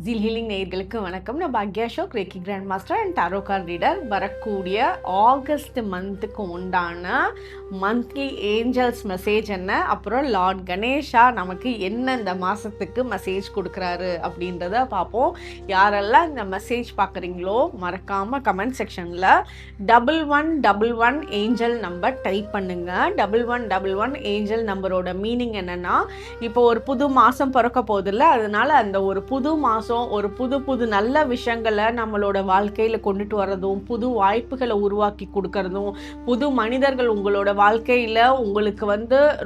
Zeal healing நேயர்களுக்கு வணக்கம். நான் பாக்யா Ashok, reiki grand master and tarot card reader. வரக்கூடிய ஆகஸ்ட் மந்த்துக்கு உண்டான மந்த்லி ஏஞ்சல்ஸ் மெசேஜ் என்ன, அப்புறம் லார்ட் கணேஷா நமக்கு என்ன இந்த மாதத்துக்கு மெசேஜ் கொடுக்குறாரு அப்படின்றத பார்ப்போம். யாரெல்லாம் இந்த மெசேஜ் பார்க்குறீங்களோ மறக்காமல் கமெண்ட் செக்ஷனில் 1111 ஏஞ்சல் நம்பர் டைப் பண்ணுங்க. 1111 ஏஞ்சல் நம்பரோட மீனிங் என்னென்னா, இப்போ ஒரு புது மாதம் பிறக்க போதில்ல, அதனால அந்த ஒரு புது மாதம் ஒரு புது நல்ல விஷயங்களை நம்மளோட வாழ்க்கையில் கொண்டுட்டு வர்றதும், புது வாய்ப்புகளை உருவாக்கி கொடுக்கறதும், புது மனிதர்கள் உங்களோட வாழ்க்கையில் உங்களுக்கு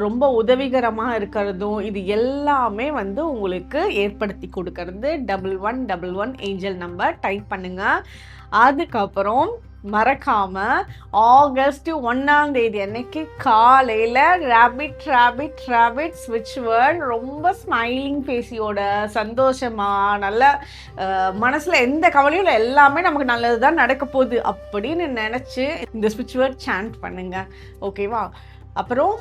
ரொம்ப உதவிகரமாக இருக்கிறதும், இது எல்லாமே உங்களுக்கு ஏற்படுத்தி கொடுக்கறது 1111 ஏஞ்சல் நம்பர் டைப் பண்ணுங்க. அதுக்கப்புறம் மறக்காம ஆகஸ்ட் 1ஆம் தேதி அன்னைக்கு காலையில் ரேபிட் ஸ்விட்ச் வேர்ட் ரொம்ப ஸ்மைலிங் ஃபேஸியோட சந்தோஷமா நல்ல மனசில் எந்த கவலையும் இல்லை, எல்லாமே நமக்கு நல்லது தான் நடக்க போகுது அப்படின்னு நினச்சி இந்த ஸ்விட்ச் வேர்ட் சாண்ட் பண்ணுங்க. ஓகேவா? அப்புறம்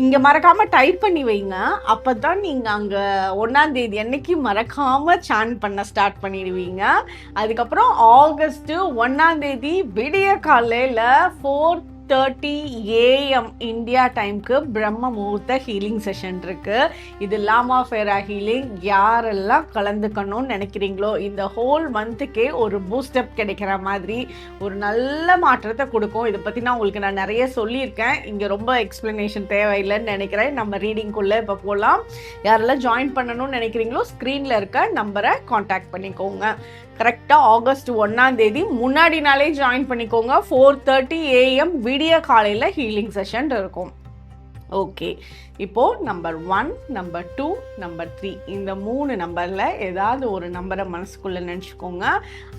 இங்கே மறக்காமல் டைப் பண்ணி வைங்க. அப்போ தான் நீங்கள் அங்கே 1ஆம் தேதி அன்னைக்கு மறக்காமல் சாண்ட் பண்ண ஸ்டார்ட் பண்ணிடுவீங்க. அதுக்கப்புறம் ஆகஸ்ட்டு 1ஆம் தேதி விடிய காலையில் 4:30 AM இந்தியா டைமுக்கு பிரம்ம முகூர்த்த ஹீலிங் செஷன் இருக்குது. இது லாமா ஃபேரா ஹீலிங். யாரெல்லாம் கலந்துக்கணும்னு நினைக்கிறீங்களோ இந்த ஹோல் மந்த்துக்கே ஒரு பூஸ்டப் கிடைக்கிற மாதிரி ஒரு நல்ல மாற்றத்தை கொடுக்கும். இதை பற்றி நான் நிறைய சொல்லியிருக்கேன், இங்கே ரொம்ப எக்ஸ்ப்ளனேஷன் தேவையில்லைன்னு நினைக்கிறேன். நம்ம ரீடிங்குள்ளே இப்போ போகலாம். யாரெல்லாம் ஜாயின் பண்ணணும்னு நினைக்கிறீங்களோ ஸ்க்ரீனில் இருக்க நம்பரை காண்டாக்ட் பண்ணிக்கோங்க. கரெக்டாக ஆகஸ்ட் 1ஆம் தேதி முன்னாடி நாளே ஜாயின் பண்ணிக்கோங்க. 4:30 AM விடிய காலையில் ஹீலிங் செஷன் இருக்கும். ஓகே, இப்போது நம்பர் 1, நம்பர் 2, நம்பர் 3 இந்த 3 நம்பரில் ஏதாவது ஒரு நம்பரை மனசுக்குள்ளே நினச்சிக்கோங்க.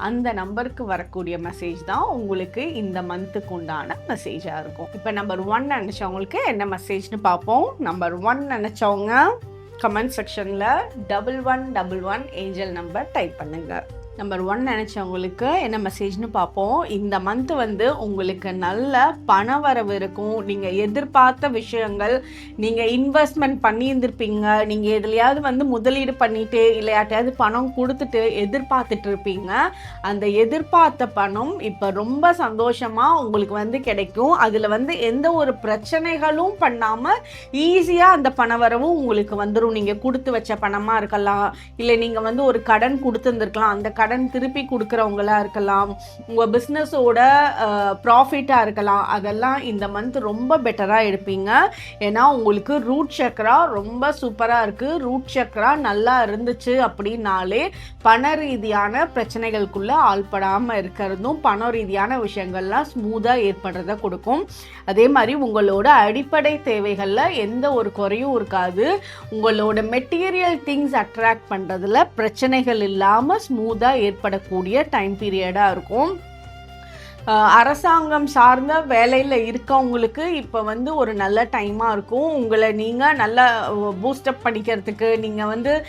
அந்த நம்பருக்கு வரக்கூடிய மெசேஜ் தான் உங்களுக்கு இந்த மந்த்துக்கு உண்டான மெசேஜாக இருக்கும். இப்போ நம்பர் 1 நினச்சவங்களுக்கு என்ன மெசேஜ்னு பார்ப்போம். நம்பர் 1 நினச்சவங்க கமெண்ட் செக்ஷனில் 1111 ஏஞ்சல் நம்பர் டைப் பண்ணுங்கள். நம்பர் 1 நினச்சவங்களுக்கு என்ன மெசேஜ்னு பார்ப்போம். இந்த மந்த்து உங்களுக்கு நல்ல பணவரவு இருக்கும். நீங்கள் எதிர்பார்த்த விஷயங்கள், நீங்கள் இன்வெஸ்ட்மெண்ட் பண்ணியிருந்திருப்பீங்க, நீங்கள் எதுலையாவது முதலீடு பண்ணிட்டு இல்லையாட்டையாவது பணம் கொடுத்துட்டு எதிர்பார்த்துட்டு இருப்பீங்க. அந்த எதிர்பார்த்த பணம் இப்போ ரொம்ப சந்தோஷமாக உங்களுக்கு கிடைக்கும். அதில் எந்த ஒரு பிரச்சனைகளும் பண்ணாமல் ஈஸியாக அந்த பணவரவும் உங்களுக்கு வந்துடும். நீங்கள் கொடுத்து வச்ச பணமாக இருக்கலாம், இல்லை நீங்கள் ஒரு கடன் கொடுத்துருந்துருக்கலாம், அந்த கடன் திருப்பி கொடுக்குறவங்களா இருக்கலாம், உங்கள் பிஸ்னஸோட ப்ராஃபிட்டாக இருக்கலாம். அதெல்லாம் இந்த மந்த் ரொம்ப பெட்டராக எடுப்பீங்க. ஏன்னா உங்களுக்கு ரூட் சக்கரா ரொம்ப சூப்பராக இருக்குது. ரூட் சக்கரா நல்லா இருந்துச்சு அப்படின்னாலே பண ரீதியான பிரச்சனைகளுக்குள்ளே ஆள்படாமல் இருக்கிறதும், பண ரீதியான விஷயங்கள்லாம் ஸ்மூத்தாக ஏற்படுறத கொடுக்கும். அதே மாதிரி உங்களோட அடிப்படை தேவைகளில் எந்த ஒரு குறையும் இருக்காது. உங்களோட மெட்டீரியல் திங்ஸ் அட்ராக்ட் பண்ணுறதுல பிரச்சனைகள் இல்லாமல் ஸ்மூத்தாக ஏற்படக்கூடிய டைம் பீரியடாக இருக்கும். அரசாங்கம் சார்ந்த வேலையில் இருக்கவங்களுக்கு இப்போ ஒரு நல்ல டைமாக இருக்கும். உங்களை நீங்கள் நல்லா பூஸ்டப் பண்ணிக்கிறதுக்கு, நீங்கள்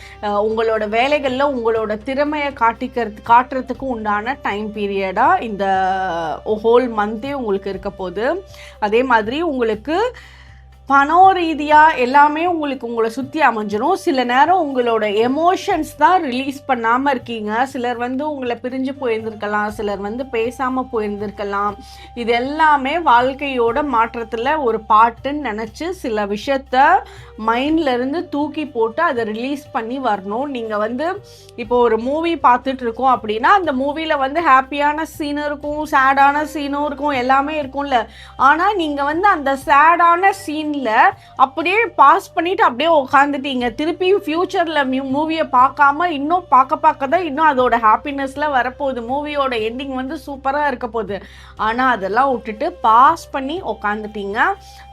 உங்களோட வேலைகளில் உங்களோட திறமையை காட்டுறதுக்கு உண்டான டைம் பீரியடாக இந்த ஹோல் மந்த்தே உங்களுக்கு இருக்க போகுது. அதே மாதிரி உங்களுக்கு பணம் ரீதியாக எல்லாமே உங்களை சுற்றி அமைஞ்சிரும். சில நேரம் உங்களோட எமோஷன்ஸ் தான் ரிலீஸ் பண்ணாமல் இருக்கீங்க. சிலர் உங்களை பிரிஞ்சு போயிருந்திருக்கலாம், சிலர் பேசாமல் போயிருந்திருக்கலாம். இது எல்லாமே வாழ்க்கையோட மாற்றத்தில் ஒரு பாட்டுன்னு நினச்சி சில விஷயத்த மைண்ட்லேருந்து தூக்கி போட்டு அதை ரிலீஸ் பண்ணி வரணும். நீங்கள் இப்போ ஒரு மூவி பார்த்துட்டு இருக்கோம் அப்படின்னா அந்த மூவியில் ஹாப்பியான சீனும் இருக்கும், சேடான சீனும் இருக்கும், எல்லாமே இருக்கும்ல. ஆனால் நீங்கள் அந்த சேடான சீன் அப்படியே பாஸ் பண்ணிட்டு அப்படியே உட்காந்துட்டீங்க. திருப்பி ஃபியூச்சர்ல மூவியை பார்க்காம இன்னும் பார்க்க தான் இன்னும் அதோட ஹாப்பினஸ்ல வரப்போகுது. மூவியோட எண்டிங் சூப்பரா இருக்க போகுது. ஆனா அதெல்லாம் விட்டுட்டு பாஸ் பண்ணி உட்காந்துட்டீங்க.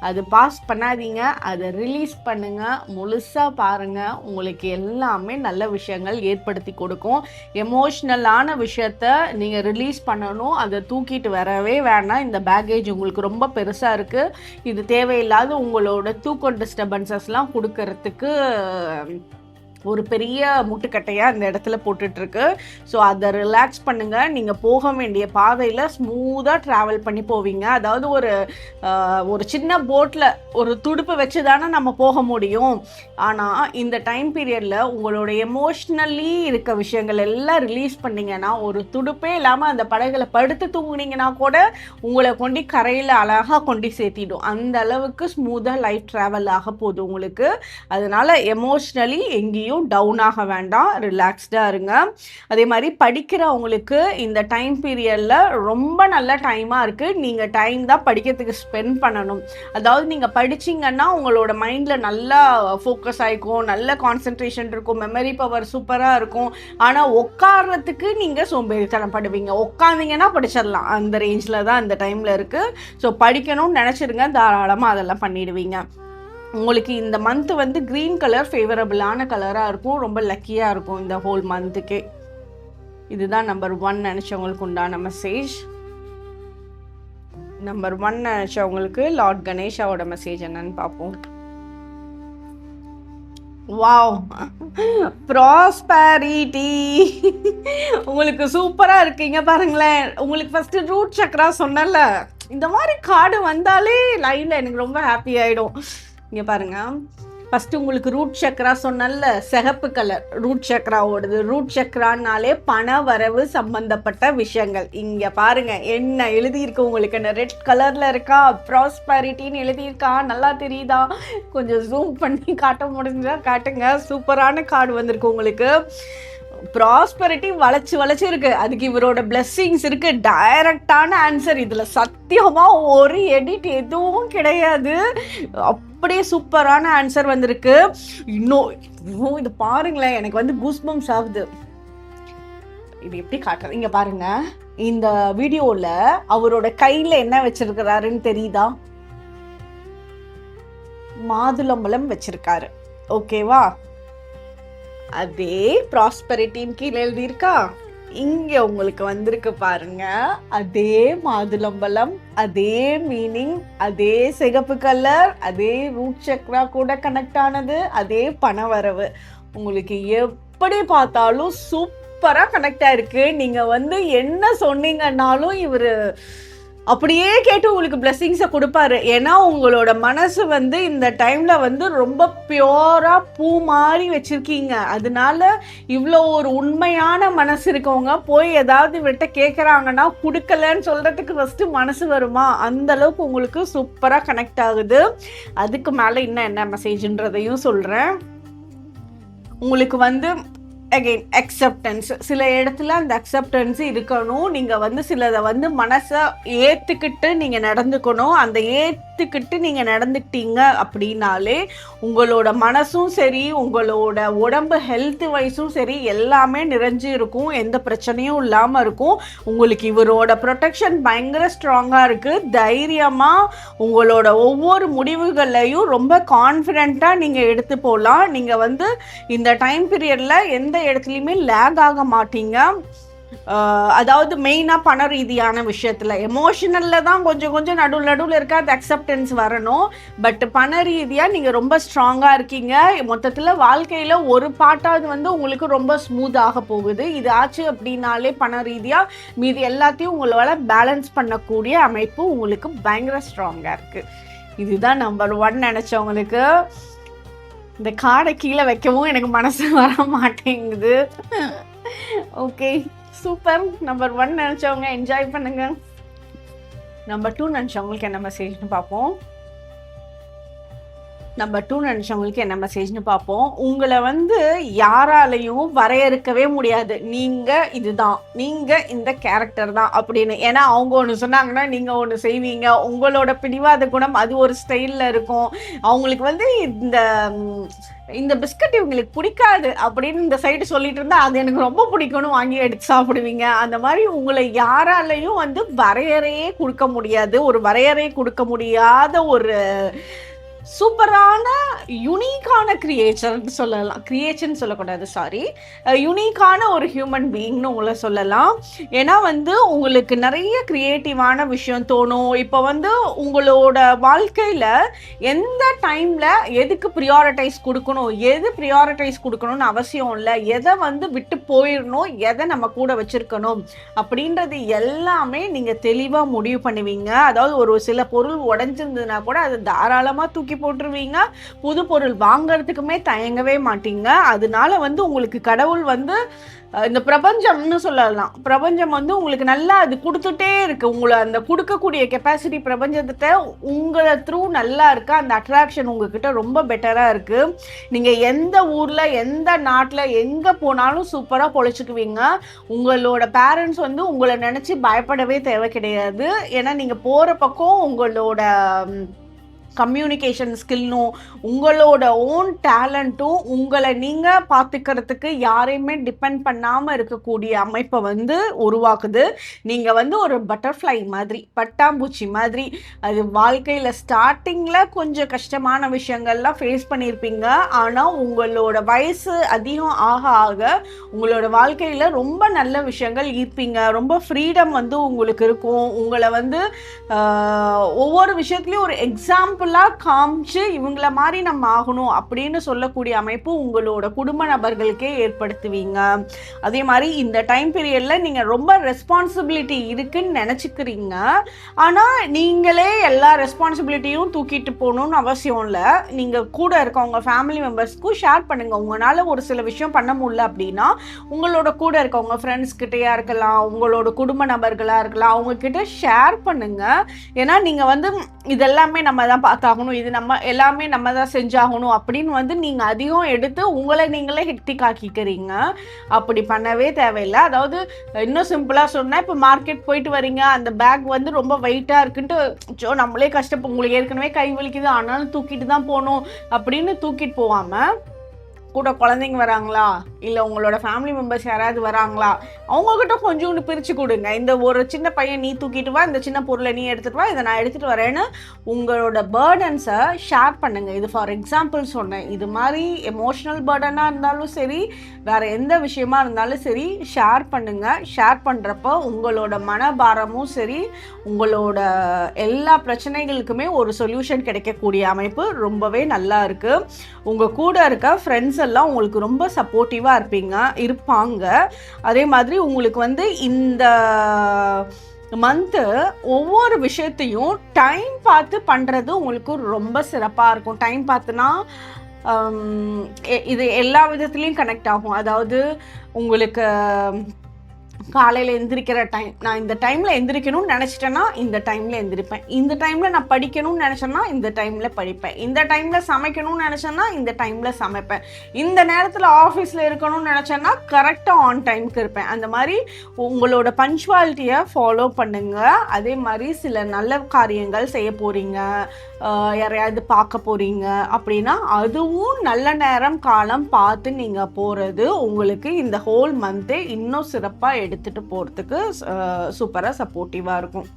அது பாஸ் பண்ணாதீங்க, அதை ரிலீஸ் பண்ணுங்க, முழுசா பாருங்க. உங்களுக்கு எல்லாமே நல்ல விஷயங்கள் ஏற்படுத்தி கொடுக்கும். எமோஷ்னலான விஷயத்த நீங்க ரிலீஸ் பண்ணணும், அதை தூக்கிட்டு வரவே வேணாம். இந்த பேக்கேஜ் உங்களுக்கு ரொம்ப பெருசா இருக்கு. இது தேவையில்லாத உங்களோட தூக்கம் டிஸ்டர்பன்சஸ்லாம் கொடுக்கறதுக்கு ஒரு பெரிய முட்டுக்கட்டையாக அந்த இடத்துல போட்டுட்ருக்கு. ஸோ அதை ரிலாக்ஸ் பண்ணுங்கள். நீங்கள் போக வேண்டிய பாதையில் ஸ்மூத்தாக ட்ராவல் பண்ணி போவீங்க. அதாவது ஒரு சின்ன போட்டில் ஒரு துடுப்பு வச்சு தானே நம்ம போக முடியும். ஆனால் இந்த டைம் பீரியடில் உங்களோட எமோஷ்னலி இருக்க விஷயங்கள் எல்லாம் ரிலீஸ் பண்ணிங்கன்னா, ஒரு துடுப்பே இல்லாமல் அந்த படகுல படுத்து தூங்குனீங்கன்னா கூட உங்களை கொண்டு கரையில் அழகாக கொண்டு சேர்த்திடும். அந்த அளவுக்கு ஸ்மூத்தாக லைஃப் ட்ராவல் ஆக போகுது உங்களுக்கு. அதனால் எமோஷ்னலி எங்கேயும் டவுன் ஆக வேண்டாம், ரிலாக்ஸ்டாக இருங்க. அதே மாதிரி படிக்கிறவங்களுக்கு இந்த டைம் பீரியடில் ரொம்ப நல்ல டைமாக இருக்குது. நீங்கள் டைம் தான் படிக்கிறதுக்கு ஸ்பெண்ட் பண்ணணும். அதாவது நீங்கள் படிச்சிங்கன்னா உங்களோட மைண்டில் நல்லா ஃபோக்கஸ் ஆகிக்கும், நல்ல கான்சன்ட்ரேஷன் இருக்கும், மெமரி பவர் சூப்பராக இருக்கும். ஆனால் உட்காரத்துக்கு நீங்கள் சோம்பேறித்தனம் படுவீங்க. உட்காந்திங்கன்னா படிச்சிடலாம், அந்த ரேஞ்சில் தான் இந்த டைமில் இருக்குது. ஸோ படிக்கணும்னு நினச்சிருங்க, தாராளமாக அதெல்லாம் பண்ணிடுவீங்க. உங்களுக்கு இந்த மந்த் வந்து க்ரீன் கலர் ஃபேவரபிளான கலராக இருக்கும், ரொம்ப லக்கியாக இருக்கும் இந்த ஹோல் மந்த்துக்கே. இதுதான் நம்பர் 1 நினச்சவங்களுக்கு உண்டான மெசேஜ். நம்பர் 1 நினச்சவங்களுக்கு லார்ட் கணேஷாவோட மெசேஜ் என்னன்னு பார்ப்போம். வாவ், ப்ராஸ்பரிட்டி உங்களுக்கு சூப்பராக இருக்கீங்க பாருங்களேன். உங்களுக்கு ஃபஸ்ட்டு ரூட் சக்கரா சொன்னல, இந்த மாதிரி கார்டு வந்தாலே லைனில் எனக்கு ரொம்ப ஹாப்பி ஆகிடும். இங்கே பாருங்கள், ஃபஸ்ட்டு உங்களுக்கு ரூட் சக்கரா சொன்னல, சிகப்பு கலர் ரூட் சக்கரா ஓடுது. ரூட் சக்கரானாலே பண வரவு சம்பந்தப்பட்ட விஷயங்கள். இங்கே பாருங்கள் என்ன எழுதியிருக்கு உங்களுக்கு, என்ன ரெட் கலரில் இருக்கா, ப்ராஸ்பரிட்டின்னு எழுதியிருக்கா, நல்லா தெரியுதா? கொஞ்சம் ஜூம் பண்ணி காட்ட முடிஞ்சா காட்டுங்க. சூப்பரான கார்டு வந்திருக்கு உங்களுக்கு. ப்ராஸ்பரிட்டி வளைச்சு இருக்கு, அதுக்கு இவரோட பிளெஸ்ஸிங்ஸ் இருக்கு. டைரக்டான ஆன்சர் இதில் சத்தியமாக ஒரு எடிட் எதுவும் கிடையாது. அப்படியே சூப்பரான ஆன்சர் வந்திருக்கு. இன்னும் இது பாருங்களேன், எனக்கு வந்து கூஸ்பம்ஸ் ஆகுது. இது எப்படி காட்டுறது, இங்கே பாருங்க. இந்த வீடியோவில் அவரோட கையில் என்ன வச்சிருக்கிறாருன்னு தெரியுதா? மாதுளம்பழம் வச்சிருக்காரு. ஓகேவா? அதே ப்ராஸ்பரிட்டின்னு கீழே எழுதியிருக்கா, இங்கே உங்களுக்கு வந்திருக்கு பாருங்க. அதே மாதுளம்பழம், அதே மீனிங், அதே சிகப்பு கலர், அதே ரூட் சக்ரா கூட கனெக்ட் ஆனது, அதே பணவரவு. உங்களுக்கு எப்படி பார்த்தாலும் சூப்பராக கனெக்ட் ஆயிருக்கு. நீங்கள் வந்து என்ன சொன்னீங்கன்னாலும் இவர் அப்படியே கேட்டு உங்களுக்கு பிளெஸிங்ஸை கொடுப்பாரு. ஏன்னா உங்களோட மனசு வந்து இந்த டைமில் வந்து ரொம்ப பியூராக பூ மாதிரி வச்சுருக்கீங்க. அதனால இவ்வளோ ஒரு உண்மையான மனசு இருக்கவங்க போய் ஏதாவது விட்ட கேட்குறாங்கன்னா கொடுக்கலன்னு சொல்கிறதுக்கு ஃபஸ்ட்டு மனசு வருமா? அந்தளவுக்கு உங்களுக்கு சூப்பராக கனெக்ட் ஆகுது. அதுக்கு மேலே இன்னும் என்ன மெசேஜ்ன்றதையும் சொல்கிறேன். உங்களுக்கு வந்து அகெயின் அக்செப்டன்ஸ், சில இடத்துல அந்த அக்செப்டன்ஸ் இருக்கணும். நீங்கள் வந்து சிலதை வந்து மனசை ஏற்றுக்கிட்டு நீங்கள் நடந்துக்கணும். அந்த ஏற்றுக்கிட்டு நீங்கள் நடந்துக்கிட்டீங்க அப்படின்னாலே உங்களோட மனசும் சரி, உங்களோட உடம்பு ஹெல்த் வைஸும் சரி, எல்லாமே நிறைஞ்சு இருக்கும், எந்த பிரச்சனையும் இல்லாமல் இருக்கும். உங்களுக்கு இவரோட ப்ரொடெக்ஷன் பயங்கர ஸ்ட்ராங்காக இருக்குது. தைரியமாக உங்களோட ஒவ்வொரு முடிவுகளையும் ரொம்ப கான்ஃபிடெண்ட்டாக நீங்கள் எடுத்து போகலாம். நீங்கள் வந்து இந்த டைம் பீரியடில் எந்த இடத்துலையுமே லேக் ஆக மாட்டீங்க. அதாவது மெயினாக பண ரீதியான விஷயத்தில், எமோஷனலில் தான் கொஞ்சம் நடுவில் இருக்க அந்த அக்செப்டன்ஸ் வரணும். பட் பண ரீதியாக நீங்கள் ரொம்ப ஸ்ட்ராங்காக இருக்கீங்க. மொத்தத்தில் வாழ்க்கையில் ஒரு பாட்டாவது வந்து உங்களுக்கு ரொம்ப ஸ்மூத்தாக போகுது. இது ஆச்சு அப்படின்னாலே பண ரீதியாக மீதி எல்லாத்தையும் உங்களால் பேலன்ஸ் பண்ணக்கூடிய அமைப்பு உங்களுக்கு பயங்கர ஸ்ட்ராங்காக இருக்குது. இதுதான் நம்பர் 1 நினச்சவங்களுக்கு. இந்த கார்டை கீழே வைக்கவும் எனக்கு மனசு வர மாட்டேங்குது. Okay, super. நம்பர் 1 நினச்சவங்க என்ஜாய் பண்ணுங்க. நம்பர் 2 நினச்சவங்களுக்கு என்ன மெசேஜ்னு பார்ப்போம். நம்பர் 2 நினச்சவங்களுக்கு என்ன மெசேஜ்னு பார்ப்போம். உங்களை வந்து யாராலையும் வரையறுக்கவே முடியாது. நீங்கள் இதுதான், நீங்கள் இந்த கேரக்டர் தான் அப்படின்னு. ஏன்னா அவங்க ஒன்று சொன்னாங்கன்னா நீங்கள் ஒன்று செய்வீங்க. உங்களோட பிடிவாத குணம் அது ஒரு ஸ்டைலில் இருக்கும். அவங்களுக்கு வந்து இந்த பிஸ்கட் இவங்களுக்கு பிடிக்காது அப்படின்னு இந்த சைடு சொல்லிட்டு இருந்தால் அது எனக்கு ரொம்ப பிடிக்கும்னு வாங்கி எடுத்து சாப்பிடுவீங்க. அந்த மாதிரி உங்களை யாராலையும் வந்து வரையறையே கொடுக்க முடியாது. ஒரு வரையறையே கொடுக்க முடியாத ஒரு சூப்பரான யுனிக்கான கிரியேச்சர்னு சொல்லலாம். கிரியேச்சர்னு சொல்லக்கூடாது, சாரி, யுனிக்கான ஒரு ஹியூமன் பீயிங்னு உங்களை சொல்லலாம். ஏன்னா வந்து உங்களுக்கு நிறைய கிரியேட்டிவான விஷயம் தோணும். இப்போ வந்து உங்களோட வாழ்க்கையில் எந்த டைமில் எதுக்கு ப்ரியாரிட்டைஸ் கொடுக்கணும், எது ப்ரியாரிட்டைஸ் கொடுக்கணும்னு அவசியம் இல்லை, எதை வந்து விட்டு போயிடணும், எதை நம்ம கூட வச்சுருக்கணும் அப்படின்றது எல்லாமே நீங்கள் தெளிவாக முடிவு பண்ணுவீங்க. அதாவது ஒரு சில பொருள் உடஞ்சிருந்ததுன்னா கூட அது தாராளமாக தூக்கி போட்டுருவீங்க. புது பொருள் வாங்கறதுக்குமே தயங்கவே மாட்டீங்க. அதனால வந்து உங்களுக்கு கடவுள் வந்து இந்த பிரபஞ்சம்னு சொல்லலாம், பிரபஞ்சம் வந்து உங்களுக்கு நல்லா அது கொடுத்துட்டே இருக்கு. உங்களை அந்த கொடுக்கக்கூடிய கெப்பாசிட்டி பிரபஞ்சத்தை உங்களை த்ரூ நல்லா இருக்கு. அந்த அட்ராக்ஷன் உங்ககிட்ட ரொம்ப பெட்டரா இருக்கு. நீங்க எந்த ஊர்ல எந்த நாட்டுல எங்க போனாலும் சூப்பரா பொழைச்சுக்குவீங்க. உங்களோட பேரண்ட்ஸ் வந்து உங்களை நினைச்சு பயப்படவே தேவை கிடையாது. ஏன்னா நீங்க போற பக்கம் உங்களோட கம்யூனிகேஷன் ஸ்கில்னும் உங்களோட ஓன் டேலண்ட்டும் உங்களை நீங்கள் பார்த்துக்கிறதுக்கு யாரையுமே டிபெண்ட் பண்ணாமல் இருக்கக்கூடிய அமைப்பை வந்து உருவாக்குது. நீங்கள் வந்து ஒரு பட்டர்ஃப்ளை மாதிரி, பட்டாம்பூச்சி மாதிரி. அது வாழ்க்கையில் ஸ்டார்டிங்கில் கொஞ்சம் கஷ்டமான விஷயங்கள்லாம் ஃபேஸ் பண்ணியிருப்பீங்க. ஆனால் உங்களோட வயசு அதிகம் ஆக ஆக உங்களோட வாழ்க்கையில் ரொம்ப நல்ல விஷயங்கள் ஈர்ப்பீங்க. ரொம்ப ஃப்ரீடம் வந்து உங்களுக்கு இருக்கும். உங்களை வந்து ஒவ்வொரு விஷயத்துலையும் ஒரு எக்ஸாம்பிளாக காமிச்சு இவங்கள மாதிரி நம்ம ஆகணும் அப்படின்னு சொல்லக்கூடிய அமைப்பு உங்களோட குடும்ப நபர்களுக்கே ஏற்படுத்துவீங்க. அதே மாதிரி இந்த டைம் பீரியடில் நீங்கள் ரொம்ப ரெஸ்பான்சிபிலிட்டி இருக்குன்னு நினச்சிக்கிறீங்க. ஆனால் நீங்களே எல்லா ரெஸ்பான்சிபிலிட்டியும் தூக்கிட்டு போகணுன்னு அவசியம் இல்லை. நீங்கள் கூட இருக்கவங்க ஃபேமிலி மெம்பர்ஸ்க்கும் ஷேர் பண்ணுங்கள். உங்களால் ஒரு சில விஷயம் பண்ண முடியல அப்படின்னா உங்களோட கூட இருக்கவங்க ஃப்ரெண்ட்ஸ்கிட்டையா இருக்கலாம், உங்களோட குடும்ப நபர்களாக இருக்கலாம், அவங்கக்கிட்ட ஷேர் பண்ணுங்கள். ஏன்னா நீங்கள் வந்து இதெல்லாமே நம்ம தான் பார்த்தாகணும், இது நம்ம எல்லாமே நம்ம தான் செஞ்சாகணும் அப்படின்னு வந்து நீங்கள் அதிகம் எடுத்து உங்களை நீங்களே ஹெக்டிக் ஆக்கிக்கிறீங்க. அப்படி பண்ணவே தேவையில்லை. அதாவது இன்னும் சிம்பிளாக சொன்னால், இப்போ மார்க்கெட் போயிட்டு வரீங்க, அந்த பேக் வந்து ரொம்ப வெயிட்டாக இருக்குன்ட்டு நம்மளே கஷ்டப்போ, உங்களுக்கு ஏற்கனவே கை வலிக்குது ஆனாலும் தூக்கிட்டு தான் போகணும் அப்படின்னு தூக்கிட்டு போகாமல், கூட குழந்தைங்க வராங்களா, இல்லை உங்களோட ஃபேமிலி மெம்பர்ஸ் யாராவது வராங்களா, அவங்கக்கிட்ட கொஞ்சோண்டு பிரித்து கொடுங்க. இந்த ஒரு சின்ன பையன் நீ தூக்கிட்டு வா, இந்த சின்ன பொருளை நீ எடுத்துகிட்டு வா, இதை நான் எடுத்துகிட்டு வரேன்னு உங்களோட பேர்டன்ஸை ஷேர் பண்ணுங்கள். இது ஃபார் எக்ஸாம்பிள் சொன்னேன். இது மாதிரி எமோஷ்னல் பேர்டனாக இருந்தாலும் சரி, வேறு எந்த விஷயமா இருந்தாலும் சரி, ஷேர் பண்ணுங்கள். ஷேர் பண்ணுறப்போ உங்களோட மனபாரமும் சரி, உங்களோட எல்லா பிரச்சனைகளுக்குமே ஒரு சொல்யூஷன் கிடைக்கக்கூடிய அமைப்பு ரொம்பவே நல்லா இருக்குது. உங்கள் கூட இருக்க ஃப்ரெண்ட்ஸ் எல்லாம் உங்களுக்கு ரொம்ப சப்போர்ட்டிவாக இருப்பாங்க. அதே மாதிரி உங்களுக்கு வந்து இந்த மந்த்து ஒவ்வொரு விஷயத்தையும் டைம் பார்த்து பண்ணுறது உங்களுக்கு ரொம்ப சிறப்பாக இருக்கும். டைம் பார்த்துனா இது எல்லா விதத்துலேயும் கனெக்ட் ஆகும். அதாவது உங்களுக்கு காலையில் எந்திரிக்கிற டைம், நான் இந்த டைமில் எந்திரிக்கணும்னு நினச்சிட்டேன்னா இந்த டைமில் எந்திரிப்பேன். இந்த டைமில் நான் படிக்கணும்னு நினச்சேன்னா இந்த டைமில் படிப்பேன். இந்த டைமில் சமைக்கணும்னு நினச்சேன்னா இந்த டைமில் சமைப்பேன். இந்த நேரத்தில் ஆஃபீஸில் இருக்கணும்னு நினச்சேன்னா கரெக்டாக ஆன் டைமுக்கு இருப்பேன். அந்த மாதிரி உங்களோட பஞ்சுவாலிட்டியை ஃபாலோ பண்ணுங்கள். அதே மாதிரி சில நல்ல காரியங்கள் செய்ய போகிறீங்க, யாரையாவது பார்க்க போகிறீங்க அப்படின்னா அதுவும் நல்ல நேரம் காலம் பார்த்து நீங்கள் போகிறது உங்களுக்கு இந்த ஹோல் மந்த்தே இன்னும் சிறப்பாக எடுத்துகிட்டு போகிறதுக்கு சூப்பராக சப்போர்ட்டிவாக இருக்கும்.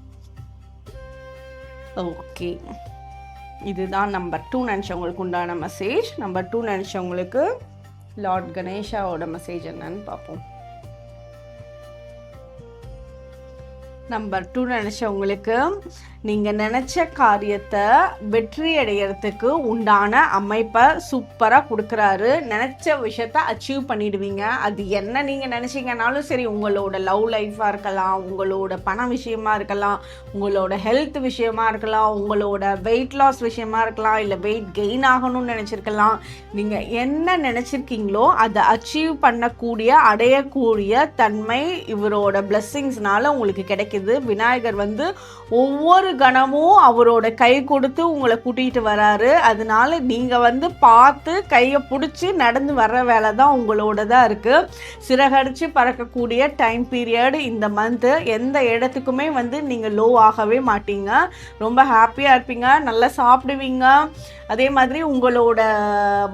ஓகே, இதுதான் நம்பர் 2 நினச்சவங்களுக்கு உண்டான மெசேஜ். நம்பர் 2 நினச்சவங்களுக்கு லார்ட் கணேஷாவோட மெசேஜ் என்னன்னு பார்ப்போம். நம்பர் 2 நினச்சவங்களுக்கு நீங்கள் நினச்ச காரியத்தை வெற்றி அடைகிறதுக்கு உண்டான அமைப்பை சூப்பராக கொடுக்குறாரு. நினச்ச விஷயத்த அச்சீவ் பண்ணிடுவீங்க. அது என்ன நீங்கள் நினச்சிங்கனாலும் சரி, உங்களோட லவ் லைஃபாக இருக்கலாம், உங்களோட பண விஷயமா இருக்கலாம், உங்களோட ஹெல்த் விஷயமா இருக்கலாம், உங்களோட வெயிட் லாஸ் விஷயமா இருக்கலாம், இல்லை வெயிட் கெயின் ஆகணும்னு நினச்சிருக்கலாம். நீங்கள் என்ன நினச்சிருக்கீங்களோ அதை அச்சீவ் பண்ணக்கூடிய அடையக்கூடிய தன்மை இவரோட பிளெஸ்ஸிங்ஸ்னால உங்களுக்கு கிடைக்குது. விநாயகர் வந்து ஒவ்வொரு கணமும் அவரோட கை கொடுத்து உங்களை கூட்டிகிட்டு வராரு. அதனால நீங்கள் வந்து பார்த்து கையை பிடிச்சி நடந்து வர்ற வேலை தான் உங்களோட தான் இருக்குது. சிறகடிச்சு பறக்கக்கூடிய டைம் பீரியட் இந்த மந்த்து. எந்த இடத்துக்குமே வந்து நீங்கள் லோ ஆகவே மாட்டீங்க. ரொம்ப ஹாப்பியாக இருப்பீங்க, நல்லா சாப்பிடுவீங்க. அதே மாதிரி உங்களோட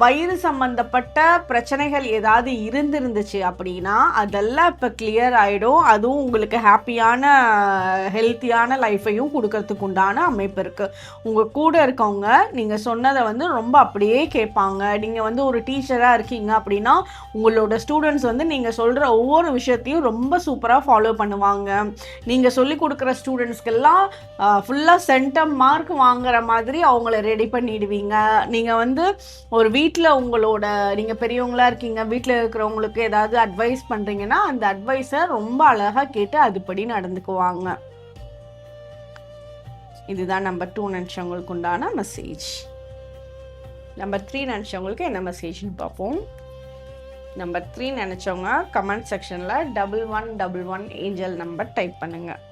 வயிறு சம்பந்தப்பட்ட பிரச்சனைகள் ஏதாவது இருந்துச்சு அப்படின்னா அதெல்லாம் இப்போ கிளியர் ஆகிடும். அதுவும் உங்களுக்கு ஹாப்பியான ஹெல்த்தியான லைஃப்பையும் கொடுக்கறதுக்கு உண்டான அமைப்பு இருக்குது. உங்கள் கூட இருக்கவங்க நீங்கள் சொன்னதை வந்து ரொம்ப அப்படியே கேட்பாங்க. நீங்கள் வந்து ஒரு டீச்சராக இருக்கீங்க அப்படின்னா உங்களோட ஸ்டூடெண்ட்ஸ் வந்து நீங்கள் சொல்கிற ஒவ்வொரு விஷயத்தையும் ரொம்ப சூப்பராக ஃபாலோ பண்ணுவாங்க. நீங்கள் சொல்லிக் கொடுக்குற ஸ்டூடெண்ட்ஸ்க்கெல்லாம் ஃபுல்லாக சென்டம் மார்க் வாங்குற மாதிரி அவங்கள ரெடி பண்ணிடுவீங்க. நீங்கள் வந்து ஒரு வீட்டில் நீங்கள் பெரியவங்களாக இருக்கீங்க, வீட்டில் இருக்கிறவங்களுக்கு ஏதாவது அட்வைஸ் பண்ணுறீங்கன்னா அந்த அட்வைஸை ரொம்ப அழகாக கேட்டு அதுபடி நடந்துக்குவாங்க. இதுதான் நம்பர் 2 நினச்சவங்களுக்கு உண்டான மெசேஜ். நம்பர் 3 நினச்சவங்களுக்கு என்ன மெசேஜ்னு பார்ப்போம். நம்பர் 3 நினச்சவங்க கமெண்ட் செக்ஷனில் 1111 ஏஞ்சல் நம்பர் டைப் பண்ணுங்கள்.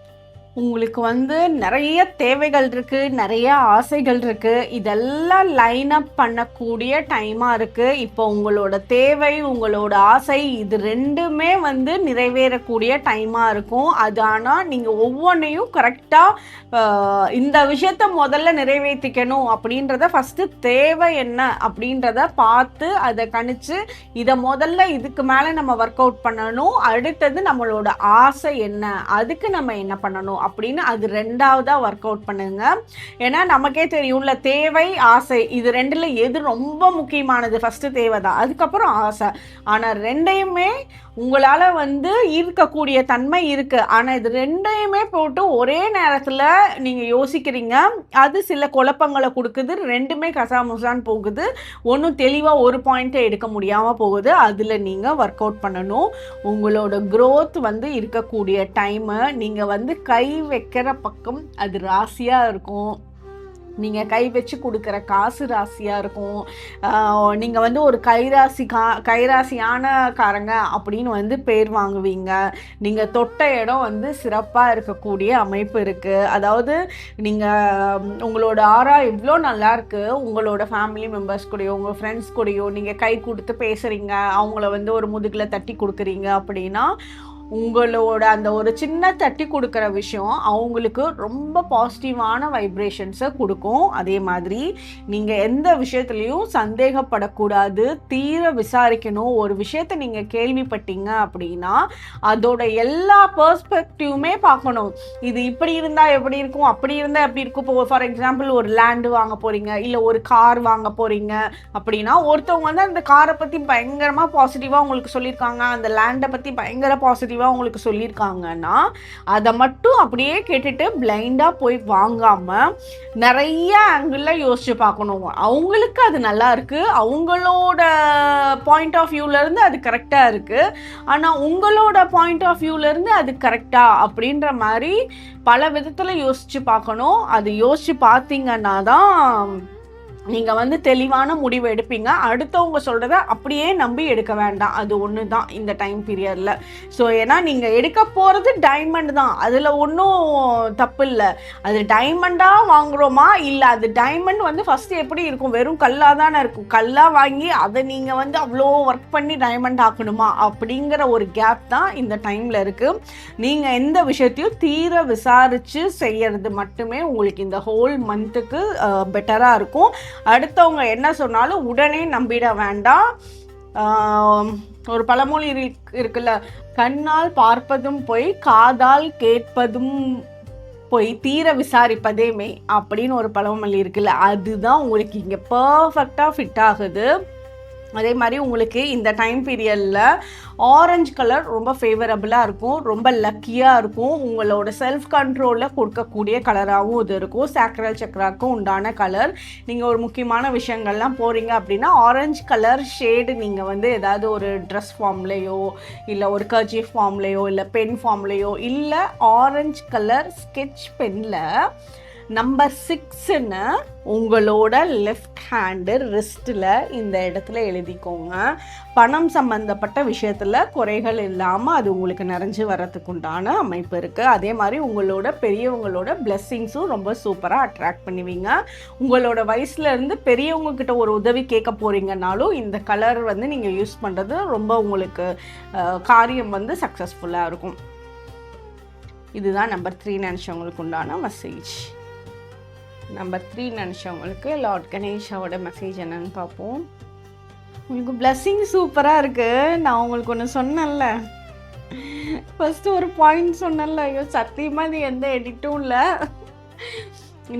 உங்களுக்கு வந்து நிறைய தேவைகள் இருக்குது, நிறைய ஆசைகள் இருக்குது. இதெல்லாம் லைன் அப் பண்ணக்கூடிய டைமாக இருக்குது. இப்போ உங்களோட தேவை, உங்களோட ஆசை இது ரெண்டுமே வந்து நிறைவேறக்கூடிய டைமாக இருக்கும். அது ஆனால் நீங்கள் ஒவ்வொன்றையும் கரெக்டாக இந்த விஷயத்த முதல்ல நிறைவேற்றிக்கணும் அப்படின்றத ஃபஸ்ட்டு தேவை என்ன அப்படின்றத பார்த்து அதை கணிச்சு இதை முதல்ல இதுக்கு மேலே நம்ம ஒர்க் அவுட் பண்ணணும். அடுத்தது நம்மளோட ஆசை என்ன, அதுக்கு நம்ம என்ன பண்ணணும் அப்படின்னு அது ரெண்டாவதாக ஒர்க் அவுட் பண்ணுங்க. ஏன்னா நமக்கே தெரியும்ல, தேவை ஆசை இது ரெண்டில் எது ரொம்ப முக்கியமானது. ஃபஸ்ட்டு தேவை தான், அதுக்கப்புறம் ஆசை. ஆனால் ரெண்டையுமே உங்களால் வந்து ஈர்க்கக்கூடிய தன்மை இருக்குது. ஆனால் இது ரெண்டையுமே போட்டு ஒரே நேரத்தில் நீங்கள் யோசிக்கிறீங்க, அது சில குழப்பங்களை கொடுக்குது. ரெண்டுமே கசாமுசான்னு போகுது, ஒன்றும் தெளிவாக ஒரு பாயிண்ட்டை எடுக்க முடியாமல் போகுது. அதில் நீங்கள் ஒர்க் அவுட் பண்ணணும். உங்களோட க்ரோத் வந்து இருக்கக்கூடிய டைமை நீங்கள் வந்து கை வைக்கிற பக்கம் அது ராசியாக இருக்கும். நீங்கள் கை வச்சு கொடுக்குற காசு ராசியாக இருக்கும். நீங்கள் வந்து ஒரு கைராசியானக்காரங்க அப்படின்னு வந்து பேர் வாங்குவீங்க. நீங்கள் தொட்ட இடம் வந்து சிறப்பாக இருக்கக்கூடிய அமைப்பு இருக்குது. அதாவது நீங்கள் உங்களோட ஆரா எவ்வளோ நல்லா இருக்குது. உங்களோட ஃபேமிலி மெம்பர்ஸ் கூடயோ உங்கள் ஃப்ரெண்ட்ஸ் கூடயோ நீங்கள் கை கொடுத்து பேசுகிறீங்க, அவங்கள வந்து ஒரு முதுகில் தட்டி கொடுக்குறீங்க அப்படின்னா உங்களோட அந்த ஒரு சின்ன தட்டி கொடுக்குற விஷயம் அவங்களுக்கு ரொம்ப பாசிட்டிவான வைப்ரேஷன்ஸை கொடுக்கும். அதே மாதிரி நீங்கள் எந்த விஷயத்துலையும் சந்தேகப்படக்கூடாது, தீர விசாரிக்கணும். ஒரு விஷயத்தை நீங்கள் கேள்விப்பட்டீங்க அப்படின்னா அதோட எல்லா பெர்ஸ்பெக்டிவுமே பார்க்கணும். இது இப்படி இருந்தால் எப்படி இருக்கும், அப்படி இருந்தால் எப்படி இருக்கும். இப்போ ஃபார் எக்ஸாம்பிள் ஒரு லேண்டு வாங்க போகிறீங்க, இல்லை ஒரு கார் வாங்க போகிறீங்க அப்படின்னா ஒருத்தவங்க வந்து அந்த காரை பற்றி பயங்கரமாக பாசிட்டிவாக உங்களுக்கு சொல்லியிருக்காங்க, அந்த லேண்டை பற்றி பயங்கர பாசிட்டிவ் உங்களுக்கு சொல்லியிருக்காங்கன்னா அதை மட்டும் அப்படியே கேட்டுட்டு பிளைண்டாக போய் வாங்காமல் நிறைய ஆங்கிளில் யோசிச்சு பார்க்கணும். அவங்களுக்கு அது நல்லா இருக்குது, அவங்களோட பாயிண்ட் ஆஃப் வியூலேருந்து அது கரெக்டாக இருக்குது, ஆனால் உங்களோட பாயிண்ட் ஆஃப் வியூலேருந்து அது கரெக்டாக அப்படின்ற மாதிரி பல விதத்தில் யோசித்து பார்க்கணும். அது யோசித்து பார்த்தீங்கன்னா தான் நீங்கள் வந்து தெளிவான முடிவு எடுப்பீங்க. அடுத்தவங்க சொல்கிறத அப்படியே நம்பி எடுக்க வேண்டாம். அது ஒன்று தான் இந்த டைம் பீரியடில். ஸோ ஏன்னா நீங்கள் எடுக்க போகிறது டைமண்ட் தான், அதில் ஒன்றும் தப்பு இல்லை. அது டைமண்டாக வாங்குகிறோமா இல்லை அது டைமண்ட் வந்து ஃபஸ்ட்டு எப்படி இருக்கும், வெறும் கல்லாக தானே இருக்கும். கல்லாக வாங்கி அதை நீங்கள் வந்து அவ்வளோ ஒர்க் பண்ணி டைமண்ட் ஆக்கணுமா அப்படிங்கிற ஒரு கேப் தான் இந்த டைமில் இருக்குது. நீங்கள் எந்த விஷயத்தையும் தீர விசாரித்து செய்கிறது மட்டுமே உங்களுக்கு இந்த ஹோல் மந்த்துக்கு பெட்டராக இருக்கும். அடுத்தவங்க என்ன சொன்னாலும் உடனே நம்பிட வேண்டாம். ஒரு பழமொழி இருக்குல்ல, கண்ணால் பார்ப்பதும் போய் காதால் கேட்பதும் போய் தீர விசாரிப்பதே மெய் அப்படின்னு ஒரு பழமொழி இருக்குல்ல, அதுதான் உங்களுக்கு இங்கே பர்ஃபெக்டாக ஃபிட் ஆகுது. அதே மாதிரி உங்களுக்கு இந்த டைம் பீரியடில் ஆரஞ்சு கலர் ரொம்ப ஃபேவரபுளாக இருக்கும், ரொம்ப லக்கியாக இருக்கும். உங்களோட செல்ஃப் கண்ட்ரோலில் கொடுக்கக்கூடிய கலராகவும் இது இருக்கும். சாக்ரல் சக்கராவுக்கும் உண்டான கலர். நீங்கள் ஒரு முக்கியமான விஷயங்கள்லாம் போகிறீங்க அப்படின்னா ஆரஞ்சு கலர் ஷேடு நீங்கள் வந்து ஏதாவது ஒரு ட்ரெஸ் ஃபார்ம்லேயோ இல்லை ஒரு கர்ச்சீஃப் ஃபார்ம்லேயோ இல்லை பென் ஃபார்ம்லேயோ இல்லை ஆரஞ்சு கலர் ஸ்கெட்ச் பெனில் நம்பர் 6ன்னு உங்களோட லெஃப்ட் ஹேண்டு ரிஸ்ட்டில் இந்த இடத்துல எழுதிக்கோங்க. பணம் சம்மந்தப்பட்ட விஷயத்தில் குறைகள் இல்லாமல் அது உங்களுக்கு நிறைஞ்சு வர்றதுக்கு உண்டான அமைப்பு இருக்குது. அதே மாதிரி உங்களோட பெரியவங்களோட பிளெஸ்ஸிங்ஸும் ரொம்ப சூப்பராக அட்ராக்ட் பண்ணுவீங்க. உங்களோட வயசுலேருந்து பெரியவங்கக்கிட்ட ஒரு உதவி கேட்க போகிறீங்கன்னாலும் இந்த கலர் வந்து நீங்கள் யூஸ் பண்ணுறது ரொம்ப உங்களுக்கு காரியம் வந்து சக்ஸஸ்ஃபுல்லாக இருக்கும். இதுதான் நம்பர் 3 நினச்சவங்களுக்கு உண்டான மெசேஜ். நம்பர் 3 நினச்சவங்களுக்கு லார்ட் கணேஷாவோட மெசேஜ் என்னன்னு பார்ப்போம். உங்களுக்கு பிளெஸ்ஸிங் சூப்பராக இருக்குது. நான் உங்களுக்கு ஒன்று சொன்னேன்ல, ஃபர்ஸ்ட் ஒரு பாயிண்ட் சொன்னேன்ல, ஐயோ சத்தியமா இது எந்த எடிட்டும் இல்லை.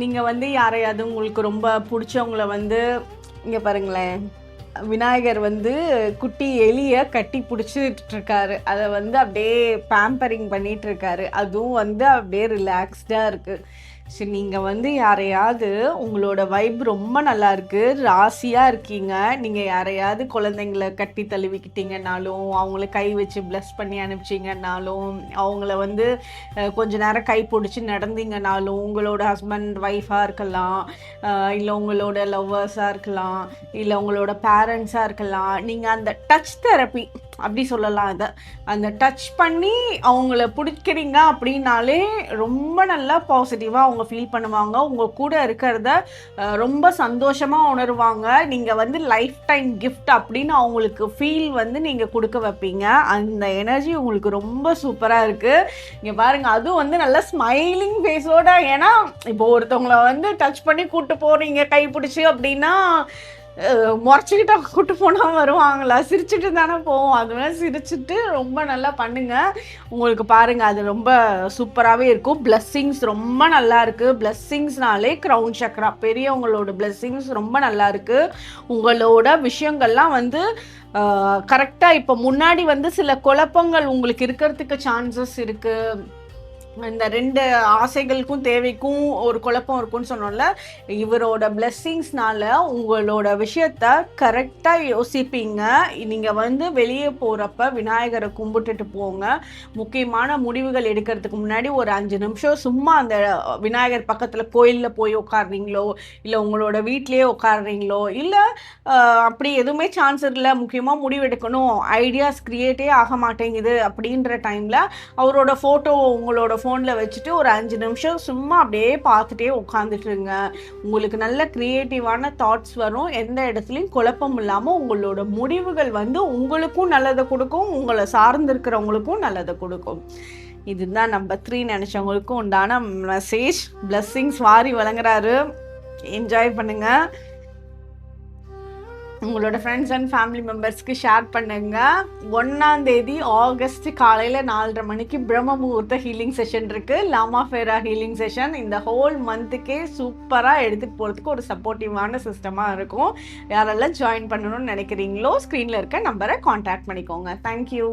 நீங்கள் வந்து யாரையாவது உங்களுக்கு ரொம்ப பிடிச்சவங்கள வந்து இங்கே பாருங்களேன், விநாயகர் வந்து குட்டி எலியை கட்டி பிடிச்சிட்டு இருக்காரு, அதை வந்து அப்படியே பேம்பரிங் பண்ணிட்டு இருக்காரு, அதுவும் வந்து அப்படியே ரிலாக்ஸ்டாக இருக்குது. சரி, நீங்கள் வந்து யாரையாவது உங்களோட வைப் ரொம்ப நல்லா இருக்குது, ராசியாக இருக்கீங்க, நீங்கள் யாரையாவது குழந்தைங்கள கட்டி தழுவிக்கிட்டீங்கன்னாலும், அவங்கள கை வச்சு ப்ளஸ் பண்ணி அனுப்பிச்சிங்கன்னாலும், அவங்கள வந்து கொஞ்ச நேரம் கை பிடிச்சி நடந்தீங்கனாலும், உங்களோட ஹஸ்பண்ட் ஒய்ஃபாக இருக்கலாம், இல்லை உங்களோட லவ்வர்ஸாக இருக்கலாம், இல்லை உங்களோட பேரண்ட்ஸாக இருக்கலாம், நீங்கள் அந்த டச் தெரப்பி அப்படி சொல்லலாம். அதை அந்த டச் பண்ணி அவங்கள பிடிக்கிறீங்க அப்படின்னாலே ரொம்ப நல்லா பாசிட்டிவாக அவங்க ஃபீல் பண்ணுவாங்க, உங்கள் கூட இருக்கிறத ரொம்ப சந்தோஷமாக உணருவாங்க. நீங்கள் வந்து லைஃப் டைம் கிஃப்ட் அப்படின்னு அவங்களுக்கு ஃபீல் வந்து நீங்கள் கொடுக்க வைப்பீங்க. அந்த எனர்ஜி உங்களுக்கு ரொம்ப சூப்பராக இருக்குது. இங்கே பாருங்கள், அதுவும் வந்து நல்லா ஸ்மைலிங் ஃபேஸோட. ஏன்னா இப்போ ஒருத்தவங்களை வந்து டச் பண்ணி கூப்பிட்டு போகிறீங்க கை பிடிச்சி அப்படின்னா, முறைச்சிக்கிட்ட கூட்டு போனால் வருவாங்களா? சிரிச்சுட்டு தானே போவோம். அதுமாதிரி சிரிச்சுட்டு ரொம்ப நல்லா பண்ணுங்கள். உங்களுக்கு பாருங்கள், அது ரொம்ப சூப்பராகவே இருக்கும். பிளஸ்ஸிங்ஸ் ரொம்ப நல்லா இருக்குது. பிளஸ்ஸிங்ஸ்னாலே க்ரௌன் சக்ரா, பெரியவங்களோட பிளஸ்ஸிங்ஸ் ரொம்ப நல்லா இருக்குது. உங்களோட விஷயங்கள்லாம் வந்து கரெக்டாக இப்போ முன்னாடி வந்து சில குழப்பங்கள் உங்களுக்கு இருக்கிறதுக்கு சான்சஸ் இருக்குது. இந்த 2 ஆசைகளுக்கும் தேவைக்கும் ஒரு குழப்பம் இருக்குன்னு சொன்னோம்ல, இவரோட பிளெஸ்ஸிங்ஸ்னால உங்களோட விஷயத்த கரெக்டாக யோசிப்பீங்க. நீங்கள் வந்து வெளியே போகிறப்ப விநாயகரை கும்பிட்டுட்டு போங்க. முக்கியமான முடிவுகள் எடுக்கிறதுக்கு முன்னாடி ஒரு 5 நிமிஷம் சும்மா அந்த விநாயகர் பக்கத்தில் கோயிலில் போய் உட்காடுறீங்களோ, இல்லை உங்களோட வீட்லேயே உட்காடுறீங்களோ, இல்லை அப்படி எதுவுமே சான்ஸ் இல்லை, முக்கியமாக முடிவெடுக்கணும், ஐடியாஸ் க்ரியேட்டே ஆக மாட்டேங்குது அப்படின்ற டைமில் அவரோட ஃபோட்டோ உங்களோட ஃபோனில் வச்சுட்டு ஒரு 5 நிமிஷம் சும்மா அப்படியே பார்த்துட்டே உட்காந்துட்டுருங்க. உங்களுக்கு நல்ல க்ரியேட்டிவான தாட்ஸ் வரும். எந்த இடத்துலையும் குழப்பம் இல்லாமல் உங்களோட முடிவுகள் வந்து உங்களுக்கும் நல்லதை கொடுக்கும், உங்களை சார்ந்திருக்கிறவங்களுக்கும் நல்லதை கொடுக்கும். இதுதான் நம்பர் 3 நினச்சவங்களுக்கும் உண்டான மெசேஜ். பிளஸ்ஸிங்ஸ் வாரி வழங்குறாரு. என்ஜாய் பண்ணுங்கள். உங்களோட ஃப்ரெண்ட்ஸ் அண்ட் ஃபேமிலி மெம்பர்ஸ்க்கு ஷேர் பண்ணுங்கள். 1ஆம் தேதி ஆகஸ்ட் காலையில் 4:30 மணிக்கு பிரம்ம முகூர்த்த ஹீலிங் செஷன் இருக்குது. லாமா ஃபேரா ஹீலிங் செஷன் இந்த ஹோல் மந்த்துக்கே சூப்பராக எடுத்துகிட்டு போகிறதுக்கு ஒரு சப்போர்ட்டிவான சிஸ்டமாக இருக்கும். யாரெல்லாம் ஜாயின் பண்ணணும்னு நினைக்கிறீங்களோ ஸ்க்ரீனில் இருக்க நம்பரை காண்டாக்ட் பண்ணிக்கோங்க. தேங்க்யூ.